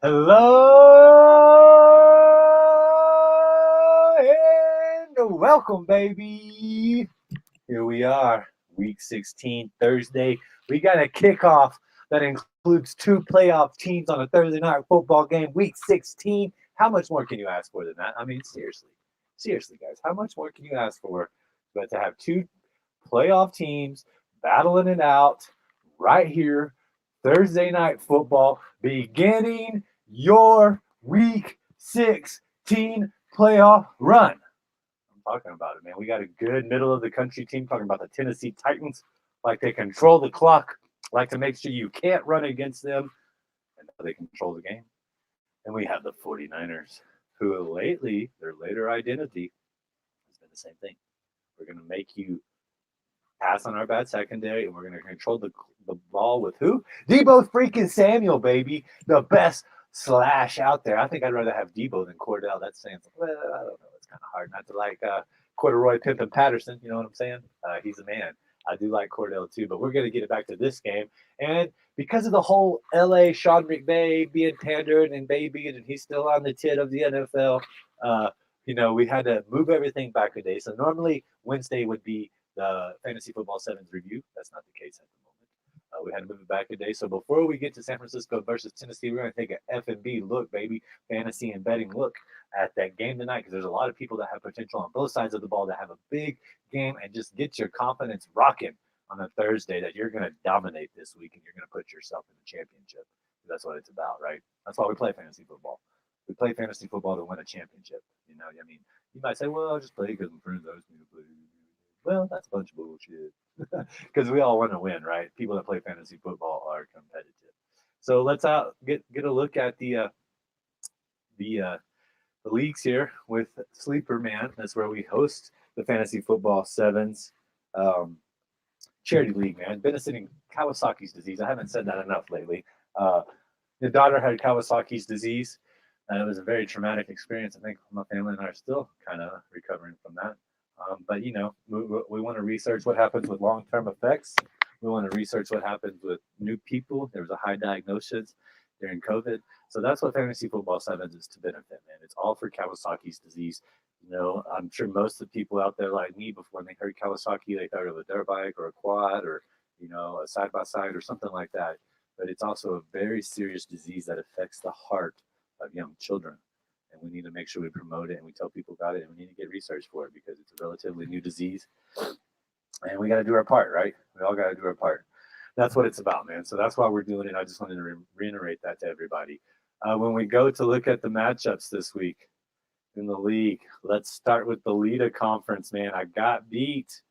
Hello and welcome, baby. Here we are, week 16, Thursday. We got a kickoff that includes two playoff teams on a Thursday night football game, week 16. How much more can you ask for than that? I mean, seriously, guys, how much more can you ask for but to have two playoff teams battling it out right here, Thursday night football, beginning your week 16 playoff run? I'm talking about it, man. We got a good middle of the country team talking about the Tennessee Titans, like they control the clock, like to make sure you can't run against them, and how they control the game. And we have the 49ers, who lately, their later identity has been the same thing. We're going to make you pass on our bad secondary, and we're going to control the ball with who? Debo freaking Samuel, baby. The best slash out there. I think I'd rather have Debo than Cordell. That's saying, well, I don't know. It's kind of hard not to like Corduroy Pimpin' Patterson. You know what I'm saying? He's a man. I do like Cordell too, but we're going to get it back to this game. And because of the whole LA Sean McVay being pandered and babied, and he's still on the tit of the NFL, we had to move everything back a day. So normally Wednesday would be the Fantasy Football Sevens review. That's not the case at the moment. We had to move it back a day. So before we get to San Francisco versus Tennessee, we're going to take an F&B look, baby, fantasy and betting look at that game tonight, because there's a lot of people that have potential on both sides of the ball that have a big game, and just get your confidence rocking on a Thursday that you're going to dominate this week and you're going to put yourself in the championship. That's what it's about, right? That's why we play fantasy football. We play fantasy football to win a championship. I mean, you might say, well, I'll just play because my friends asked me to play. Well, that's a bunch of bullshit. Because we all want to win, right? People that play fantasy football are competitive. So let's get a look at the leagues here with Sleeper Man. That's where we host the Fantasy Football Sevens charity league, man. Benefiting Kawasaki's disease. I haven't said that enough lately. The daughter had Kawasaki's disease. It was a very traumatic experience. I think my family and I are still kind of recovering from that. But we want to research what happens with long-term effects. We want to research what happens with new people. There was a high diagnosis during COVID. So that's what Fantasy Football Sevens is to benefit, man. It's all for Kawasaki's disease. I'm sure most of the people out there like me, before they heard Kawasaki, they thought of a dirt bike or a quad or, a side-by-side or something like that. But it's also a very serious disease that affects the heart of young children. And we need to make sure we promote it and we tell people about it, and we need to get research for it because it's a relatively new disease. And we got to do our part, right? We all got to do our part. That's what it's about, man. So that's why we're doing it. I just wanted to reiterate that to everybody. When we go to look at the matchups this week in the league, let's start with the Lita Conference, man. I got beat.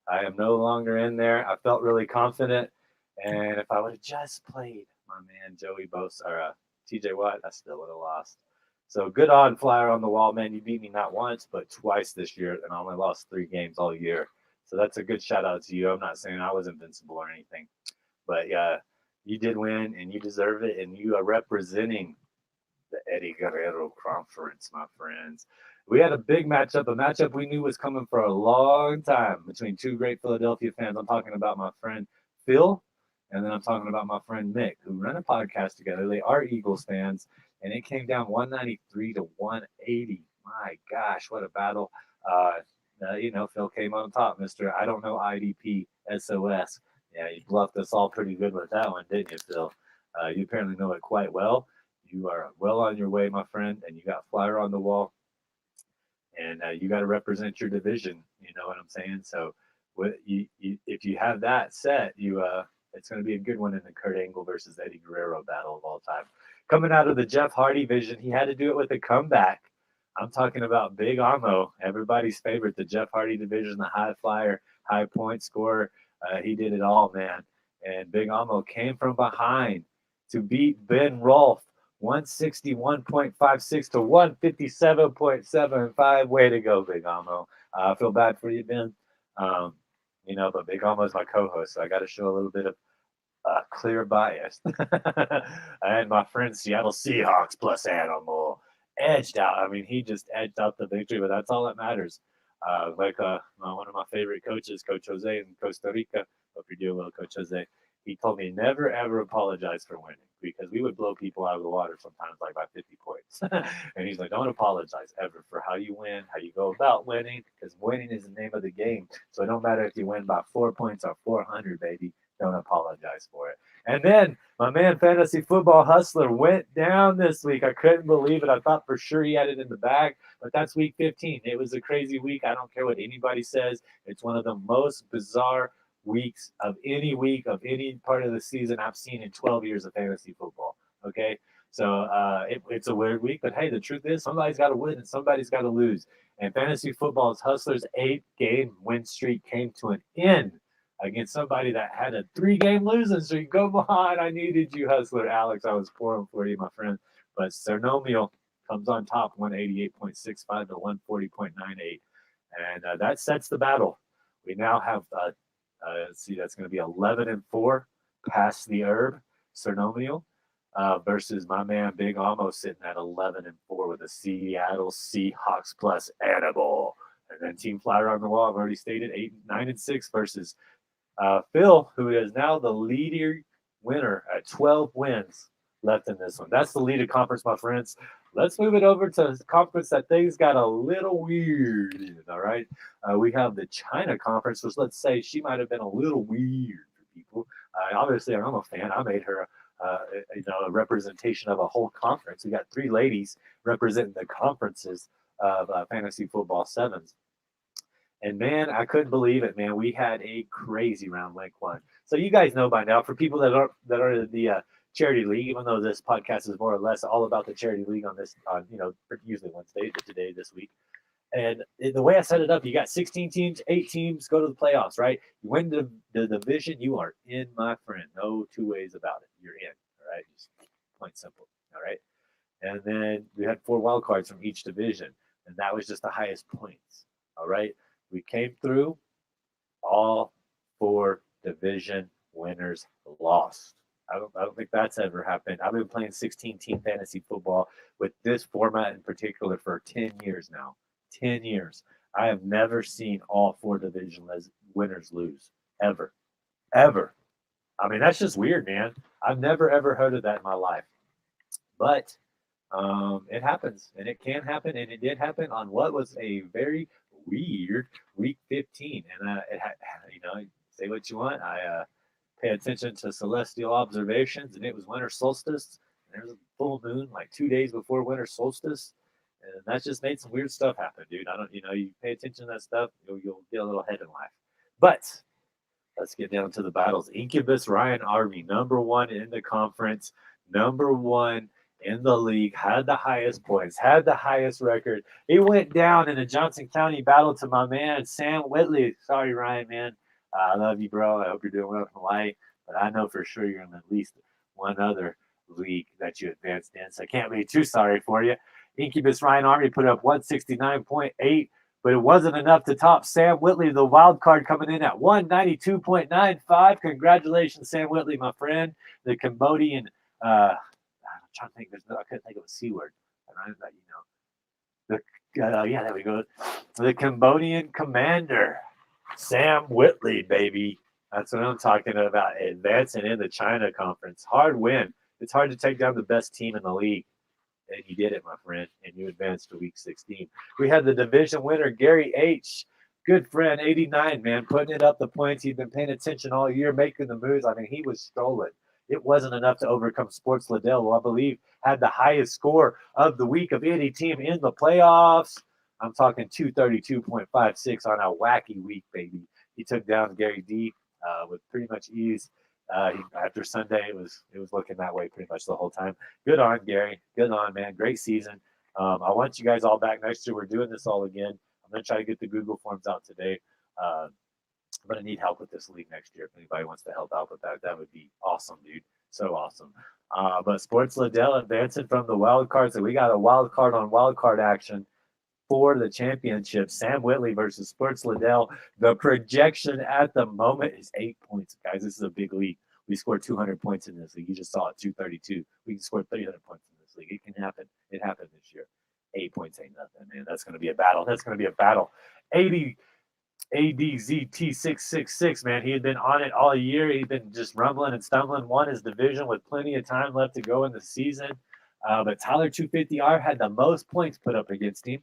I am no longer in there. I felt really confident. And if I would have just played my man Joey Bosa or TJ Watt, I still would have lost. So good on flyer on the wall, man. You beat me not once, but twice this year, and I only lost 3 games all year. So that's a good shout out to you. I'm not saying I was invincible or anything, but you did win, and you deserve it, and you are representing the Eddie Guerrero Conference, my friends. We had a big matchup, a matchup we knew was coming for a long time between two great Philadelphia fans. I'm talking about my friend Phil, and then I'm talking about my friend Mick, who run a podcast together. They are Eagles fans, and it came down 193 to 180. My gosh, what a battle. Phil came on top, Mr. I don't know IDP SOS. Yeah, you bluffed us all pretty good with that one, didn't you, Phil? You apparently know it quite well. You are well on your way, my friend, and you got flyer on the wall, and you got to represent your division. You know what I'm saying? So if you have that set, it's going to be a good one in the Kurt Angle versus Eddie Guerrero battle of all time. Coming out of the Jeff Hardy vision, he had to do it with a comeback. I'm talking about Big Amo, everybody's favorite, the Jeff Hardy division, the high flyer, high point scorer. He did it all, man. And Big Amo came from behind to beat Ben Rolfe, 161.56 to 157.75. Way to go, Big Amo. I feel bad for you, Ben. But Big Amo is my co-host, so I got to show a little bit of clear bias. And my friend Seattle Seahawks plus Animal edged out. I mean, he just edged out the victory, but that's all that matters. One of my favorite coaches, Coach Jose in Costa Rica. Hope you're doing well, Coach Jose. He told me never ever apologize for winning because we would blow people out of the water sometimes, like by 50 points. And he's like, don't apologize ever for how you win, how you go about winning, because winning is the name of the game. So it don't matter if you win by 4 points or 400, baby. Don't apologize for it. And then my man, Fantasy Football Hustler, went down this week. I couldn't believe it. I thought for sure he had it in the bag, but that's week 15. It was a crazy week. I don't care what anybody says. It's one of the most bizarre weeks of any part of the season I've seen in 12 years of fantasy football. Okay. So it's a weird week, but hey, the truth is somebody's got to win and somebody's got to lose. And fantasy football's Hustler's 8-game win streak came to an end against somebody that had a 3-game losing streak. Go on. I needed you, Hustler. Alex, I was pouring for you, my friend. But Cernomial comes on top, 188.65 to 140.98. And that sets the battle. We now have, let's see, that's going to be 11-4 past the herb, Cernomial, versus my man Big Amo sitting at 11-4 with a Seattle Seahawks plus animal. And then Team Flyer on the Wall, I've already stated, 9-6 versus Phil, who is now the leader winner at 12 wins left in this one. That's the lead of conference, my friends. Let's move it over to the conference that things got a little weird in, all right? We have the CHYNA conference, which let's say she might have been a little weird for people. Obviously, I'm a fan. I made her a representation of a whole conference. We got 3 ladies representing the conferences of fantasy football sevens. And man, I couldn't believe it, man. We had a crazy round week 1. So you guys know by now, for people that are in the charity league, even though this podcast is more or less all about the charity league on this, usually Wednesday, but today, this week. And the way I set it up, you got 16 teams, 8 teams go to the playoffs, right? You win the division, you are in, my friend. No two ways about it. You're in, all right? Just plain simple, all right? And then we had 4 wild cards from each division, and that was just the highest points, all right? We came through. All 4 division winners lost. I don't think that's ever happened. I've been playing 16-team fantasy football with this format in particular for 10 years now. 10 years. I have never seen all 4 division winners lose. Ever. Ever. I mean, that's just weird, man. I've never, ever heard of that in my life. But it happens, and it can happen, and it did happen on what was a very weird week 15. And say what you want. I pay attention to celestial observations, and it was winter solstice. And there was a full moon like 2 days before winter solstice, and that just made some weird stuff happen, dude. I don't, you pay attention to that stuff, you'll get a little ahead in life. But let's get down to the battles. Incubus Ryan Army, number 1 in the conference, number 1 in the league, had the highest points, had the highest record. He went down in a Johnson County battle to my man, Sam Whitley. Sorry, Ryan, man. I love you, bro. I hope you're doing well in Hawaii. But I know for sure you're in at least one other league that you advanced in. So I can't be too sorry for you. Incubus Ryan Army put up 169.8, but it wasn't enough to top Sam Whitley, the wild card, coming in at 192.95. Congratulations, Sam Whitley, my friend. The Cambodian I'm trying to think. I couldn't think of a C word. Yeah, there we go. The Cambodian commander, Sam Whitley, baby. That's what I'm talking about. Advancing in the CHYNA conference. Hard win. It's hard to take down the best team in the league. And you did it, my friend. And you advanced to week 16. We had the division winner, Gary H. Good friend, 89, man, putting it up the points. He'd been paying attention all year, making the moves. I mean, he was strolling. It wasn't enough to overcome Sports Liddell, who I believe had the highest score of the week of any team in the playoffs. I'm talking 232.56 on a wacky week, baby. He took down Gary D with pretty much ease. After Sunday, it was looking that way pretty much the whole time. Good on, Gary. Good on, man. Great season. I want you guys all back next year. We're doing this all again. I'm going to try to get the Google Forms out today. But I need help with this league next year. If anybody wants to help out with that, that would be awesome, dude. So awesome. But Sports Liddell advancing from the wild card. So we got a wild card on wild card action for the championship. Sam Whitley versus Sports Liddell. The projection at the moment is 8 points, guys. This is a big league. We scored 200 points in this league. You just saw it, 232. We can score 300 points in this league. It can happen. It happened this year. 8 points ain't nothing, man. That's going to be a battle. That's going to be a battle. 80 ADZT666, man. He had been on it all year. He'd been just rumbling and stumbling, won his division with plenty of time left to go in the season. But Tyler 250R had the most points put up against him.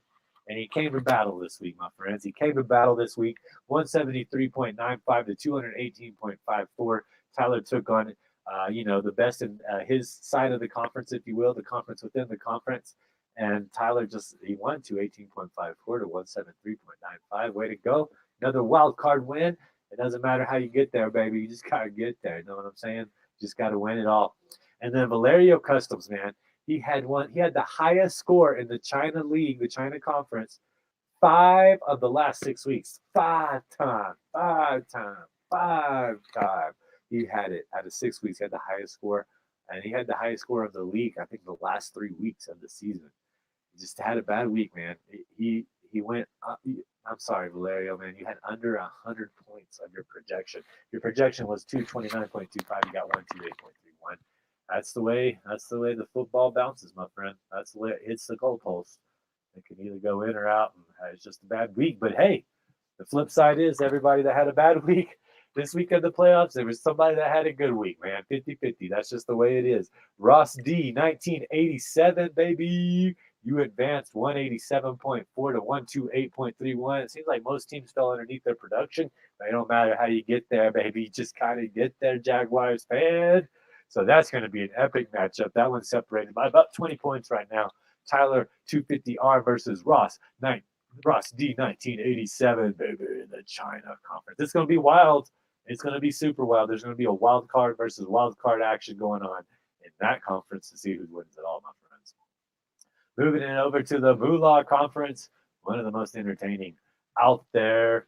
And he came to battle this week, my friends. He came to battle this week, 173.95 to 218.54. Tyler took on, the best in his side of the conference, if you will, the conference within the conference. And Tyler he won 218.54 to 173.95. Way to go. Another wild card win. It doesn't matter how you get there, baby. You just got to get there. You know what I'm saying? Just got to win it all. And then Valerio Customs, man. He had the highest score in the CHYNA League, the CHYNA Conference, 5 of the last 6 weeks. 5 times. He had it out of 6 weeks. He had the highest score. And he had the highest score of the league, I think, the last 3 weeks of the season. He just had a bad week, man. He went up. I'm sorry, Valerio, man. You had under 100 points of your projection. Your projection was 229.25. You got 128.31. That's the way the football bounces, my friend. That's the way it hits the goalpost. It can either go in or out, and it's just a bad week. But hey, the flip side is everybody that had a bad week this week of the playoffs, there was somebody that had a good week, man. 50-50. That's just the way it is. Ross D, 1987, baby. You advanced 187.4 to 128.31. It seems like most teams fell underneath their production. But it don't matter how you get there, baby. You just kind of get there, Jaguars fan. So that's going to be an epic matchup. That one's separated by about 20 points right now. Tyler 250R versus Ross D 1987, baby, in the CHYNA Conference. It's going to be wild. It's going to be super wild. There's going to be a wild card versus wild card action going on in that conference to see who wins it all, my friends. Moving it over to the Moolah Conference, one of the most entertaining out there.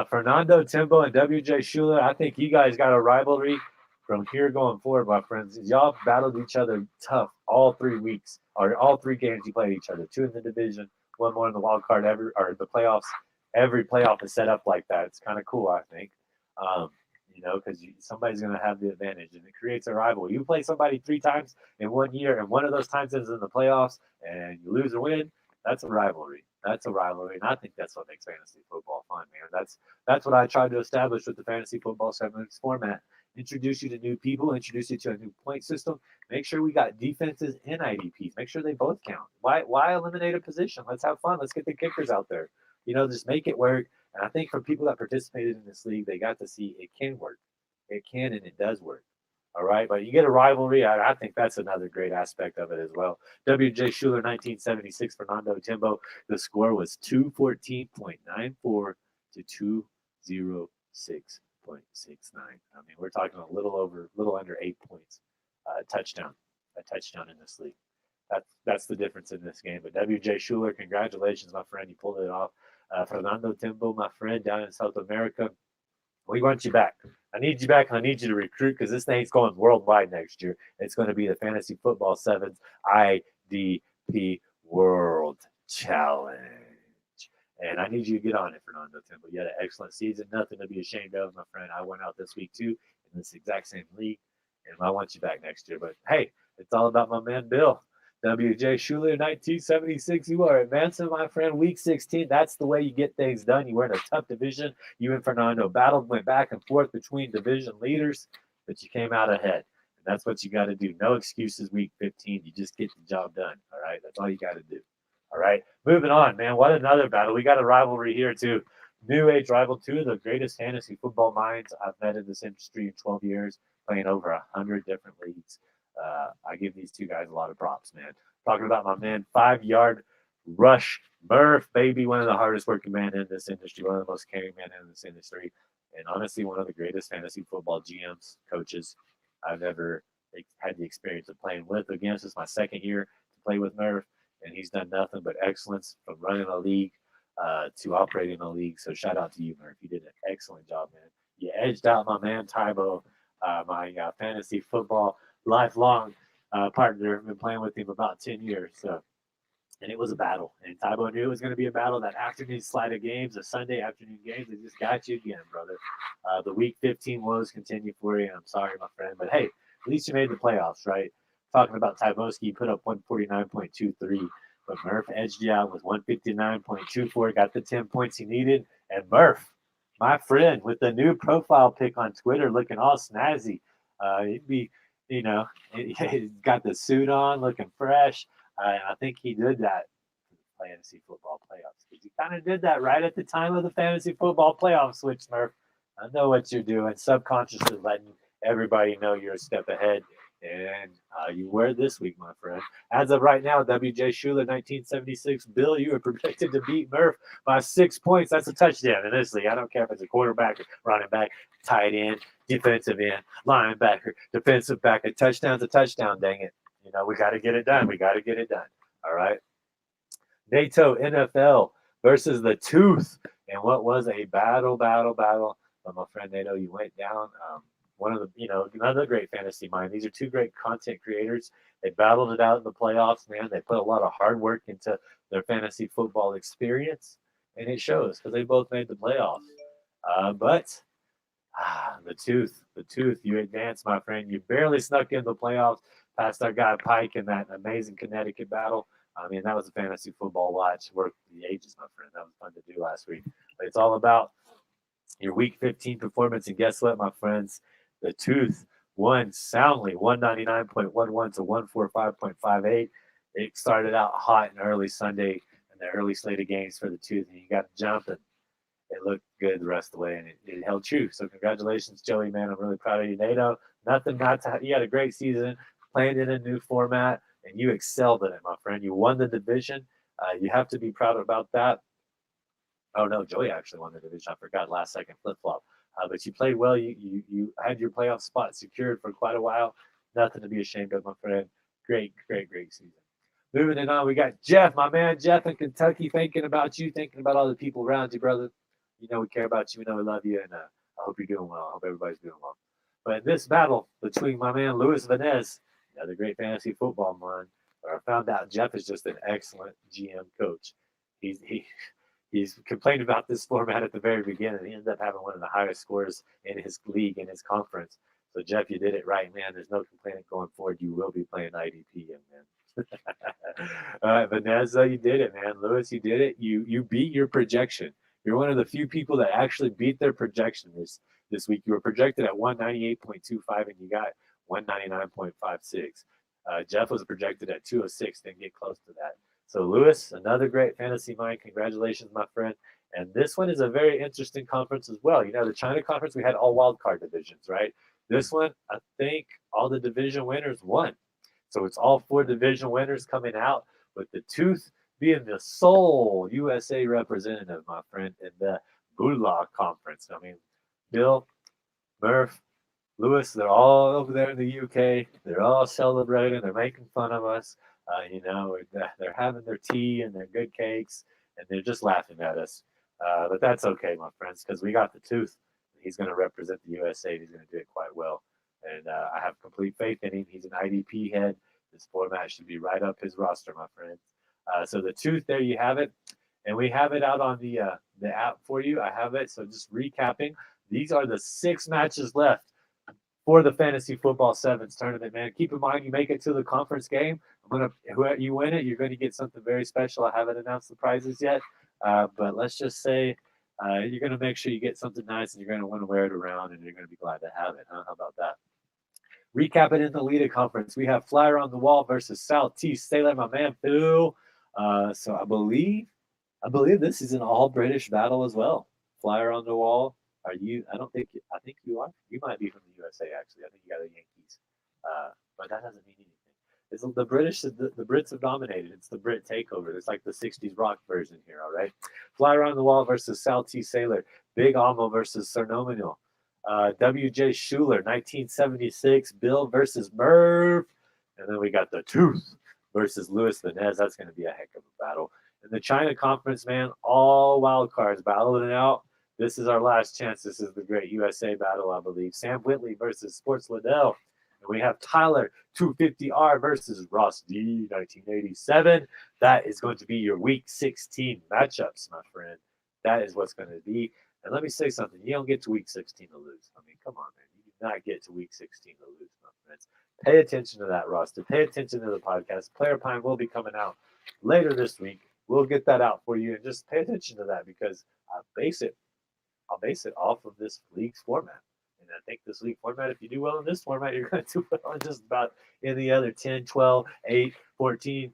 Fernando Timbo and WJ Schuler, I think you guys got a rivalry from here going forward, my friends. Y'all battled each other tough all 3 weeks, or all 3 games you played each other. 2 in the division, 1 more in the wild card, or the playoffs. Every playoff is set up like that. It's kind of cool, I think. Because somebody's going to have the advantage, and it creates a rivalry. You play somebody 3 times in 1 year, and one of those times is in the playoffs, and you lose or win. That's a rivalry. And I think that's what makes fantasy football fun, man. That's what I tried to establish with the fantasy football 7-weeks format. Introduce you to new people, introduce you to a new point system. Make sure we got defenses and IDPs. Make sure they both count. Why eliminate a position? Let's have fun. Let's get the kickers out there. Just make it work. And I think for people that participated in this league, they got to see it can work. It can and it does work. All right. But you get a rivalry. I think that's another great aspect of it as well. WJ Schuler, 1976, Fernando Timbo. The score was 214.94 to 206.69. I mean, we're talking a little under 8 points. A touchdown in this league. That's the difference in this game. But WJ Schuler, congratulations, my friend. You pulled it off. Fernando Timbo, my friend, down in South America. We want you back. I need you back, and I need you to recruit because this thing's going worldwide next year. It's going to be the Fantasy Football 7's IDP World Challenge. And I need you to get on it, Fernando Timbo. You had an excellent season. Nothing to be ashamed of, my friend. I went out this week, too, in this exact same league. And I want you back next year. But, hey, it's all about my man, Bill. WJ Schuler, 1976. You are advancing, my friend. Week 16. That's the way you get things done. You were in a tough division. You and Fernando battled, went back and forth between division leaders, but you came out ahead. And that's what you got to do. No excuses, week 15. You just get the job done. All right? That's all you got to do. All right? Moving on, man. What another battle. We got a rivalry here, too. New age rival, 2 of the greatest fantasy football minds I've met in this industry in 12 years, playing over 100 different leagues. I give these 2 guys a lot of props, man. Talking about my man, 5-yard rush Murph, baby, one of the hardest working men in this industry, one of the most caring men in this industry, and honestly, one of the greatest fantasy football GMs, coaches I've ever had the experience of playing with. Again, this is my 2nd year to play with Murph, and he's done nothing but excellence from running a league to operating a league. So shout out to you, Murph. You did an excellent job, man. You edged out my man, Tybo, my fantasy football lifelong partner. I've been playing with him about 10 years. And it was a battle. And Tybo knew it was going to be a battle. That afternoon slide of games, the Sunday afternoon games, they just got you again, brother. The week 15 woes continue for you. And I'm sorry, my friend. But hey, at least you made the playoffs, right? Talking about Tyboski, he put up 149.23. But Murph edged you out with 159.24, got the 10 points he needed. And Murph, my friend, with the new profile pic on Twitter looking all snazzy. He'd be, you know, he got the suit on, looking fresh. I think he did that for the fantasy football playoffs. Because he kind of did that right at the time of the fantasy football playoff switch, Murph. I know what you're doing. Subconsciously letting everybody know you're a step ahead. And you were this week, my friend. As of right now, W.J. Schuler, 1976. Bill, you are projected to beat Murph by 6 points. That's a touchdown in this league. I don't care if it's a quarterback, running back, tight end, defensive end, linebacker, defensive back. A touchdown's a touchdown, dang it. You know, we got to get it done. We got to get it done. All right. NATO NFL versus the Tooth. And what was a battle. But my friend NATO, you went down. One of the, another great fantasy mind. These are two great content creators. They battled it out in the playoffs, man. They put a lot of hard work into their fantasy football experience, and it shows because they both made the playoffs. But the tooth, you advanced, my friend. You barely snuck in the playoffs past our guy Pike in that amazing Connecticut battle. I mean, that was a fantasy football watch. Worth the ages, my friend. That was fun to do last week. But it's all about your Week 15 performance. And guess what, my friends? The Tooth won soundly, 199.11 to 145.58. It started out hot and early Sunday in the early slate of games for the Tooth, and you got jumping. It looked good the rest of the way, and it held true. So congratulations, Joey, man. I'm really proud of you. NATO, nothing not to have. You had a great season, playing in a new format, and you excelled in it, my friend. You won the division. You have to be proud about that. Oh, no, Joey actually won the division. I forgot, last second flip-flop. But you played well. You had your playoff spot secured for quite a while. Nothing to be ashamed of, my friend. Great season. Moving it on, we got Jeff, my man Jeff in Kentucky, thinking about you, thinking about all the people around you, brother. You know we care about you. We know we love you, and I hope you're doing well. I hope everybody's doing well. But in this battle between my man Luis Vanez, another great fantasy football mind, I found out Jeff is just an excellent GM coach. He's complained about this format at the very beginning. He ended up having one of the highest scores in his league, in his conference. So, Jeff, you did it right, man. There's no complaining going forward. You will be playing IDP, man. All right, Vanessa, you did it, man. Lewis, you did it. You beat your projection. You're one of the few people that actually beat their projection this week. You were projected at 198.25, and you got 199.56. Jeff was projected at 206. Didn't get close to that. So, Lewis, another great fantasy mind. Congratulations, my friend. And this one is a very interesting conference as well. You know, the CHYNA conference, we had all wild card divisions, right? This one, I think all the division winners won. So it's all 4 division winners coming out, with the Tooth being the sole USA representative, my friend, in the Bula conference. I mean, Bill, Murph, Lewis, they're all over there in the UK. They're all celebrating. They're making fun of us. They're having their tea and their good cakes, and they're just laughing at us. But that's okay, my friends, because we got the Tooth. He's going to represent the USA, and he's going to do it quite well. And I have complete faith in him. He's an IDP head. This format should be right up his roster, my friends. So the Tooth, there you have it. And we have it out on the app for you. I have it. So just recapping, these are the 6 matches left for the Fantasy Football Sevens tournament, man. Keep in mind, you make it to the conference game. Whoever you win it, you're going to get something very special. I haven't announced the prizes yet, but let's just say you're going to make sure you get something nice, and you're going to want to wear it around, and you're going to be glad to have it. Huh? How about that? Recapping in the Lita Conference, we have Flyer on the Wall versus South T. Stay like my man Phil. So I believe this is an all British battle as well. Flyer on the Wall. Are you? I think you are. You might be from the USA, actually. I think you got the Yankees, but that doesn't mean anything. It's the British. The Brits have dominated. It's the Brit takeover. It's like the '60s rock version here. All right. Flyer on the Wall versus South T. Sailor. Big Almo versus Cernominal. W.J. Schuler, 1976. Bill versus Merv. And then we got the Tooth versus Luis Vanez. That's going to be a heck of a battle. In the CHYNA Conference, man, all wild cards battling it out. This is our last chance. This is the great USA battle, I believe. Sam Whitley versus Sports Liddell. And we have Tyler 250R versus Ross D 1987. That is going to be your Week 16 matchups, my friend. That is what's going to be. And let me say something. You don't get to Week 16 to lose. I mean, come on, man. You do not get to Week 16 to lose, my friends. Pay attention to that roster. Pay attention to the podcast. Player Pine will be coming out later this week. We'll get that out for you, and just pay attention to that because I'll base it off of this league's format. And I think this league format, if you do well in this format, you're going to do well in just about any other 10, 12, 8, 14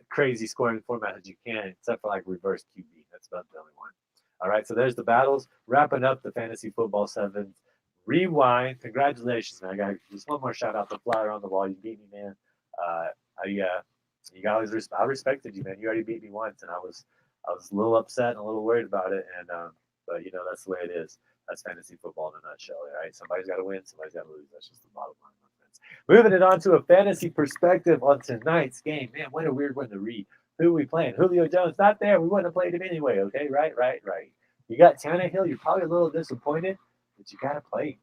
crazy scoring format that you can, except for like reverse QB. That's about the only one. All right, so there's the battles. Wrapping up the Fantasy Football 7 Rewind. Congratulations, man. I got just one more shout out to Flyer on the Wall. You beat me, man. You always I respected you, man. You already beat me once, and I was a little upset and a little worried about it, and but that's the way it is. That's fantasy football in a nutshell, right? Somebody's got to win, somebody's got to lose. That's just the bottom line, my friends. Moving it on to a fantasy perspective on tonight's game. Man, what a weird one to read. Who are we playing? Julio Jones not there. We wouldn't have played him anyway. Okay, right. You got Tannehill. You're probably a little disappointed, but you got to play him.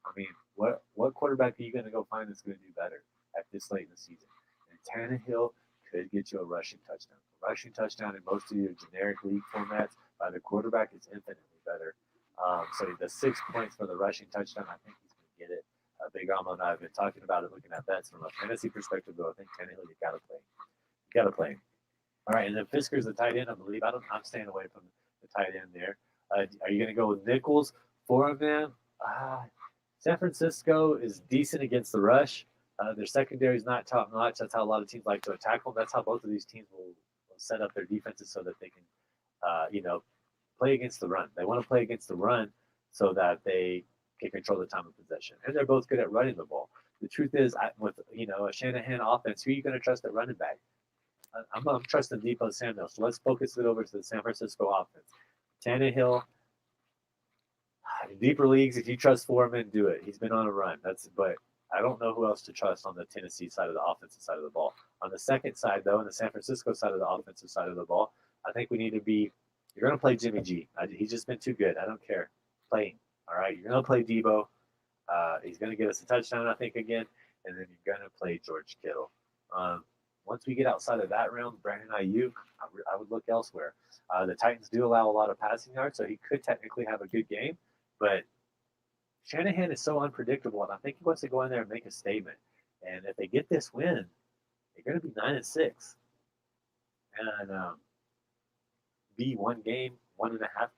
I mean, what quarterback are you going to go find that's going to do better at this late in the season? And Tannehill could get you a rushing touchdown. A rushing touchdown in most of your generic league formats by the quarterback is infinitely better. So the 6 points for the rushing touchdown, I think he's going to get it. Big Almo and I have been talking about it, looking at bets from a fantasy perspective, though. I think Tannehill, you got to play. You got to play. All right, and then Fisker's the tight end, I believe. I'm staying away from the tight end there. Are you going to go with Nichols for him, man? San Francisco is decent against the rush. Their secondary is not top notch. That's how a lot of teams like to attack them. That's how both of these teams will set up their defenses so that they can, play against the run. They want to play against the run so that they can control the time of possession. And they're both good at running the ball. The truth is, with a Shanahan offense, who are you going to trust at running back? I'm trusting Deebo Samuel. So let's focus it over to the San Francisco offense. Tannehill, in deeper leagues, if you trust Foreman, do it. He's been on a run. But I don't know who else to trust on the Tennessee side of the offensive side of the ball. On the second side, though, on the San Francisco side of the offensive side of the ball, I think we need to be. You're going to play Jimmy G. He's just been too good. I don't care. Play him. All right. You're going to play Debo. He's going to get us a touchdown, I think, again. And then you're going to play George Kittle. Once we get outside of that realm, Brandon Ayuk, I would look elsewhere. The Titans do allow a lot of passing yards, so he could technically have a good game. But Shanahan is so unpredictable, and I think he wants to go in there and make a statement. And if they get this win, they're going to be 9-6. And be 1.5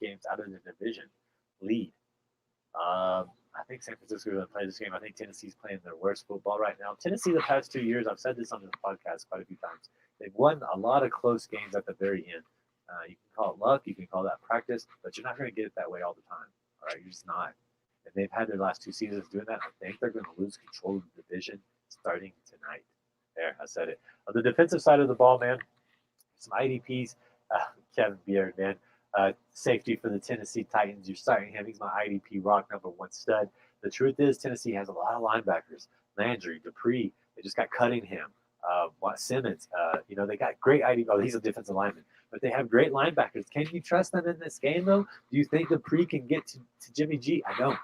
games out of the division lead. I think San Francisco is going to play this game. I think Tennessee's playing their worst football right now. Tennessee, the past 2 years, I've said this on the podcast quite a few times, they've won a lot of close games at the very end. You can call it luck, you can call that practice, but you're not going to get it that way all the time. All right, you're just not. And they've had their last 2 seasons doing that. I think they're going to lose control of the division starting tonight. There, I said it. On the defensive side of the ball, man, some IDPs. Kevin Beard, man. Safety for the Tennessee Titans. You're starting him. He's my IDP rock #1 stud. The truth is, Tennessee has a lot of linebackers. Landry, Dupree. They just got Cunningham. Simmons. They got great IDP. Oh, he's a defensive lineman. But they have great linebackers. Can you trust them in this game, though? Do you think Dupree can get to Jimmy G? I don't.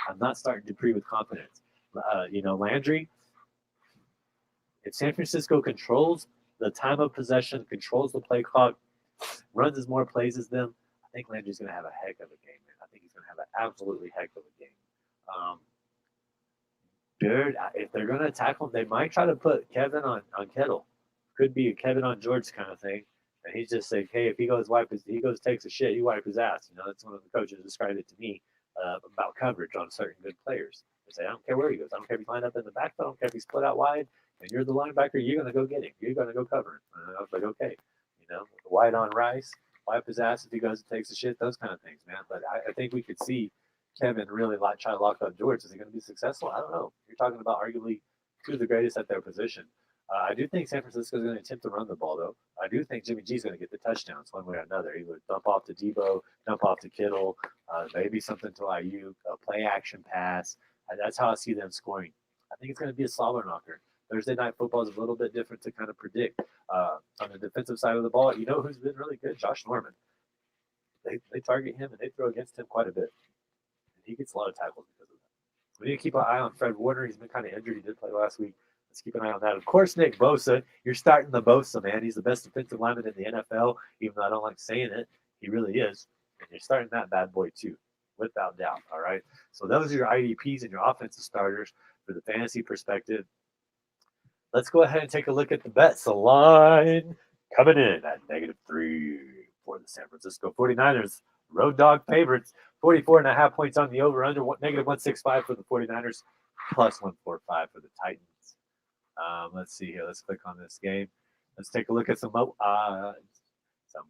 I'm not starting Dupree with confidence. Landry, if San Francisco controls the time of possession, controls the play clock, runs as more plays as them, I think Landry's going to have a heck of a game, man. I think he's going to have an absolutely heck of a game. If they're going to tackle him, they might try to put Kevin on Kittle. Could be a Kevin on George kind of thing. And he's just saying, hey, if he goes takes a shit, you wipe his ass. That's one of the coaches described it to me about coverage on certain good players. They say, I don't care where he goes. I don't care if he's lined up in the backfield. I don't care if he's split out wide. And you're the linebacker, you're going to go get him. You're going to go cover him. And I was like, okay. White on Rice, wipe his ass if he goes and takes a shit, those kind of things, man. But I think we could see Kevin really try to lock up George. Is he going to be successful? I don't know. You're talking about arguably 2 of the greatest at their position. I do think San Francisco is going to attempt to run the ball, though. I do think Jimmy G is going to get the touchdowns one way or another. He would dump off to Debo, dump off to Kittle, maybe something to Ayuk, a play action pass. That's how I see them scoring. I think it's going to be a slobber knocker. Thursday night football is a little bit different to kind of predict. On the defensive side of the ball, who's been really good? Josh Norman. They target him and they throw against him quite a bit. And he gets a lot of tackles because of that. We need to keep an eye on Fred Warner. He's been kind of injured. He did play last week. Let's keep an eye on that. Of course, Nick Bosa. You're starting the Bosa, man. He's the best defensive lineman in the NFL, even though I don't like saying it. He really is. And you're starting that bad boy, too, without doubt. All right? So those are your IDPs and your offensive starters for the fantasy perspective. Let's go ahead and take a look at the bets. The line Coming in at -3 for the San Francisco 49ers. Road dog favorites. 44.5 points on the over-under. -165 for the 49ers. Plus 145 for the Titans. Let's see here. Let's click on this game. Let's take a look at some odds. Some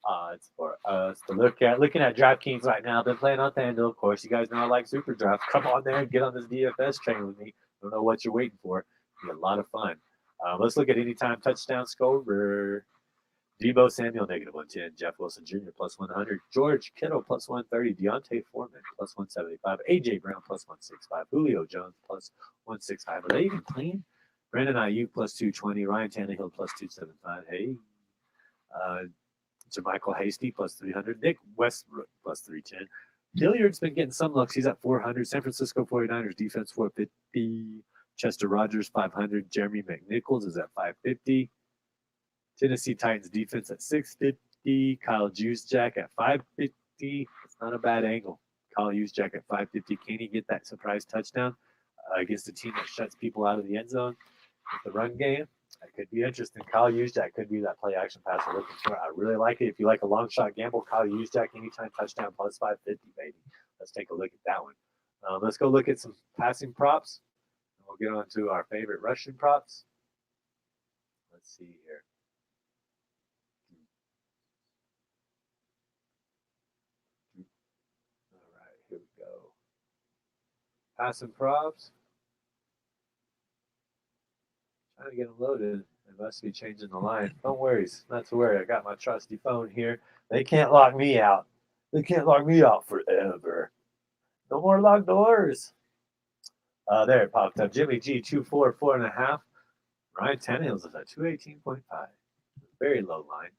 odds for us to look at. Looking at DraftKings right now. Been playing on FanDuel. Of course, you guys know I like Super Draft. Come on there and get on this DFS train with me. Don't know what you're waiting for. It'll be a lot of fun. Let's look at anytime touchdown scorer. Debo Samuel, -110. Jeff Wilson Jr., +100. George Kittle, +130. Deontay Foreman, +175. A.J. Brown, +165. Julio Jones, +165. Are they even playing? Brandon Ayuk, +220. Ryan Tannehill, +275. Hey. JaMychal Hasty, +300. Nick Westbrook, +310. Hilliard's been getting some looks. He's at 400. San Francisco 49ers defense, 450. Chester Rogers, 500. Jeremy McNichols is at 550. Tennessee Titans defense at 650. Kyle Juszczyk at 550. It's not a bad angle. Kyle Juszczyk at 550. Can he get that surprise touchdown against a team that shuts people out of the end zone with the run game? That could be interesting. Kyle Juszczyk could be that play action pass we're looking for. I really like it. If you like a long shot gamble, Kyle Juszczyk anytime touchdown plus 550, baby. Let's take a look at that one. Let's go look at some passing props. We'll get on to our favorite rushing props. Let's see here. All right, here we go. Passing props. Trying to get them loaded. They must be changing the line. Don't worry, not to worry. I got my trusty phone here. They can't lock me out. They can't lock me out forever. No more locked doors. There it popped up. Jimmy G, 244.5. Ryan Tannehill's is at 218.5. Very low line.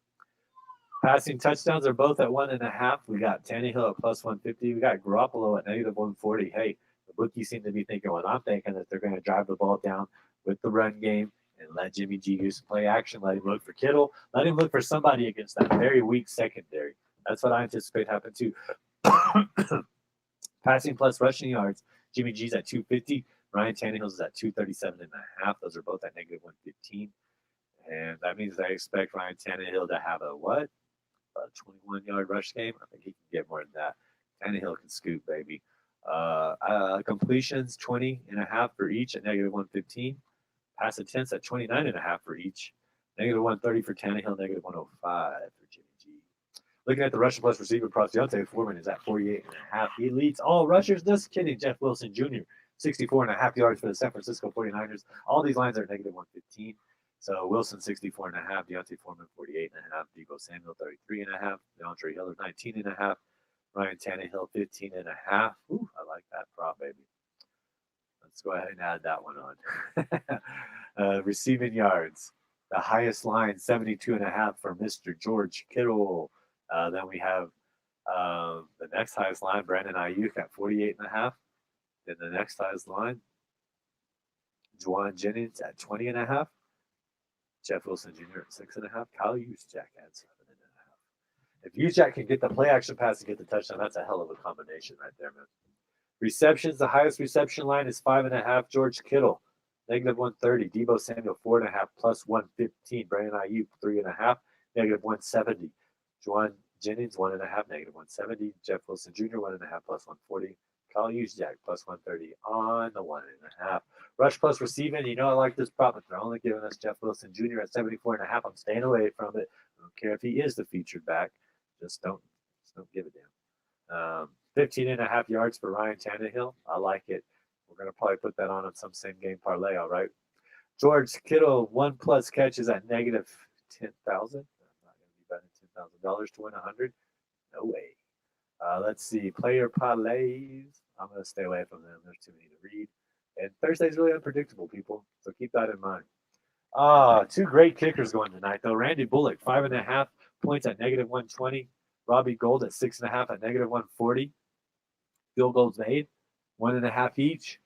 Passing touchdowns are both at 1.5. We got Tannehill at +150. We got Garoppolo at -140. Hey, the bookies seem to be thinking what I'm thinking, that they're going to drive the ball down with the run game and let Jimmy G use play action. Let him look for Kittle. Let him look for somebody against that very weak secondary. That's what I anticipate happen too. Passing plus rushing yards. Jimmy G's at 250. Ryan Tannehill's is at 237.5. Those are both at -115. And that means I expect Ryan Tannehill to have a what? A 21-yard rush game. I think he can get more than that. Tannehill can scoot, baby. Completions, 20.5 for each at -115. Pass attempts at 29.5 for each. -130 for Tannehill, -105 for Jimmy G. Looking at the rushing plus receiver props, Deontay Foreman is at 48.5. He leads all rushers. Just kidding. Jeff Wilson Jr., 64.5 yards for the San Francisco 49ers. All these lines are at -115. So Wilson, 64.5. Deontay Foreman, 48.5. Debo Samuel, 33.5. DeAndre Hiller, 19.5. Ryan Tannehill, 15.5. Ooh, I like that prop, baby. Let's go ahead and add that one on. Receiving yards. The highest line, 72.5 for Mr. George Kittle. Then we have the next highest line, Brandon Ayuk at 48.5. Then the next highest line, Juwan Jennings at 20.5. Jeff Wilson Jr. at 6.5. Kyle Juszczyk at 7.5. If Juszczyk can get the play action pass and get the touchdown, that's a hell of a combination right there, man. Receptions, the highest reception line is 5.5. George Kittle, -130. Debo Samuel, 4.5, +115. Brandon Ayuk, 3.5, -170. Juwan Jennings, 1.5, -170. Jeff Wilson Jr., 1.5, +140. Kyle Juszczyk, +130 on the 1.5. Rush plus receiving, you know I like this prop, but they're only giving us Jeff Wilson Jr. at 74.5. I'm staying away from it. I don't care if he is the featured back. Just don't give a damn. 15.5 yards for Ryan Tannehill. I like it. We're going to probably put that on some same game parlay, all right? George Kittle, 1+ catches at -10,000. I'm not going to be betting $10,000 to win 100. No way. Let's see. Player parlays. I'm going to stay away from them. There's too many to read. And Thursday's really unpredictable, people. So keep that in mind. Two great kickers going tonight, though. Randy Bullock, 5.5 points at -120. Robbie Gould at 6.5 at -140. Field goals made, 1.5 each.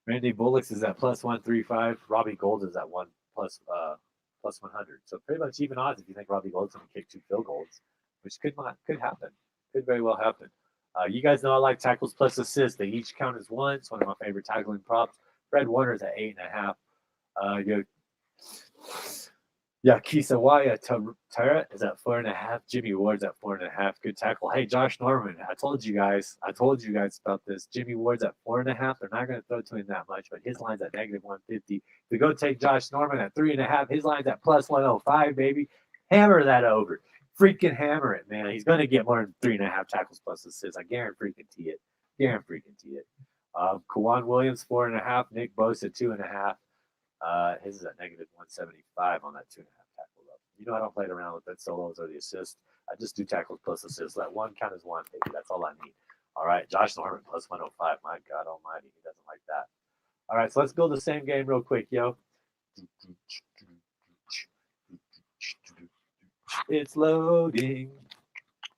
Randy Bullock's is at +135. Robbie Gould is at +100. So pretty much even odds if you think Robbie Gould's going to kick 2 field goals, which could happen. Could very well happen. You guys know I like tackles plus assists. They each count as 1. It's one of my favorite tackling props. Fred Warner's at 8.5. Yakisawaya Tara is at 4.5. Jimmy Ward's at 4.5. Good tackle. Hey, Josh Norman. I told you guys about this. Jimmy Ward's at 4.5. They're not going to throw to him that much, but his line's at negative 150. If we go take Josh Norman at 3.5, his line's at plus 105, baby. Hammer that over. Freaking hammer it, man. He's going to get more than 3.5 tackles plus assists. I guarantee it. Guarantee it. Kawhi Williams, 4.5. Nick Bosa, 2.5. His is at negative 175 on that 2.5 tackle level. You know, I don't play around with that solos or the assists. I just do tackles plus assists. That one count as one, baby. That's all I need. All right, Josh Norman plus 105. My God Almighty, he doesn't like that. All right, so let's build the same game real quick, yo. It's loading.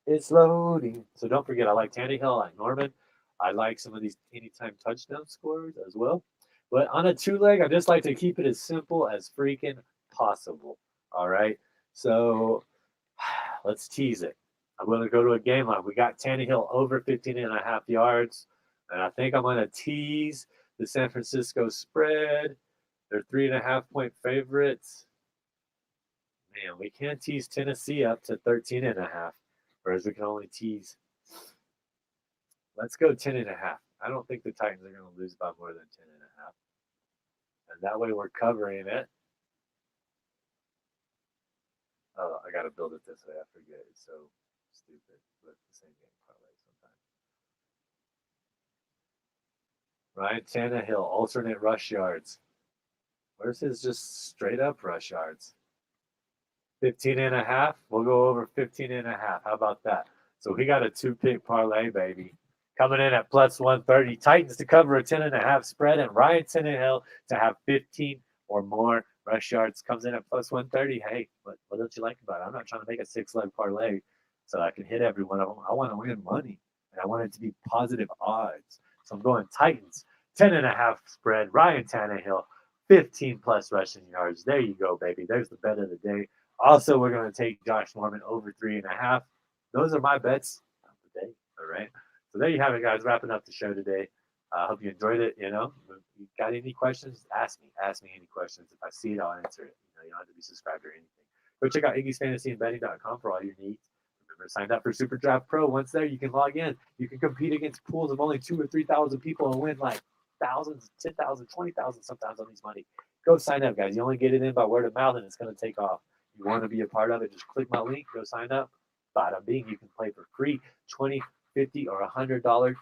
It's loading. So don't forget, I like Tannehill, I like Norman. I like some of these anytime touchdown scorers as well. But on a two leg, I just like to keep it as simple as freaking possible. All right. So let's tease it. I'm going to go to a game line. We got Tannehill over 15.5 yards. And I think I'm going to tease the San Francisco spread. They're 3.5 point favorites. Man, we can't tease Tennessee up to 13.5, whereas we can only tease. Let's go 10.5. I don't think the Titans are going to lose by more than 10.5. And that way we're covering it. Oh, I got to build it this way. I forget. It's so stupid with the same game parlay sometimes. Ryan Tannehill, alternate rush yards. Where's his just straight up rush yards? 15.5. We'll go over 15.5. How about that? So we got a 2-pick parlay, baby. Coming in at plus 130. Titans to cover a 10.5 spread, and Ryan Tannehill to have 15 or more rush yards comes in at plus 130. Hey, what don't you like about it? I'm not trying to make a 6-leg parlay so I can hit everyone. I want to win money, and I want it to be positive odds. So I'm going Titans 10.5 spread. Ryan Tannehill 15 plus rushing yards. There you go, baby. There's the bet of the day. Also, we're going to take Josh Norman over 3.5. Those are my bets of the day. All right. So there you have it, guys. Wrapping up the show today. I hope you enjoyed it. You know, if you got any questions, ask me. Ask me any questions. If I see it, I'll answer it. You don't have to be subscribed or anything. Go check out Iggy'sFantasyandBetting.com for all your needs. Remember, sign up for Super Draft Pro. Once there, you can log in. You can compete against pools of only 2,000 or 3,000 people and win like thousands, 10,000, 20,000 sometimes on these money. Go sign up, guys. You only get it in by word of mouth, and it's going to take off. You want to be a part of it, just click my link, go sign up. Bada bing, you can play for free, $20, $50, or $100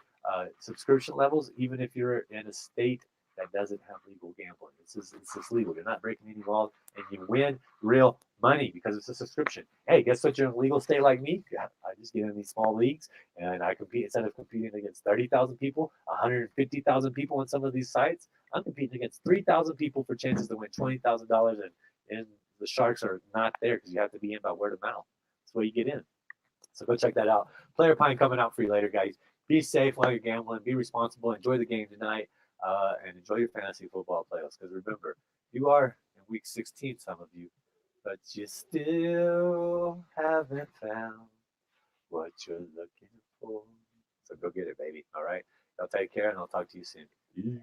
subscription levels, even if you're in a state that doesn't have legal gambling. It's just legal. You're not breaking any laws, and you win real money because it's a subscription. Hey, guess what? You're in a legal state like me. I just get in these small leagues, and I compete instead of competing against 30,000 people, 150,000 people on some of these sites. I'm competing against 3,000 people for chances to win $20,000, and the sharks are not there because you have to be in by word of mouth. That's where you get in. So go check that out. Player Pine coming out for you later, guys. Be safe while you're gambling. Be responsible. Enjoy the game tonight, and enjoy your fantasy football playoffs. Because remember, you are in week 16, some of you, but you still haven't found what you're looking for. So go get it, baby. All right. Y'all take care, and I'll talk to you soon. Peace.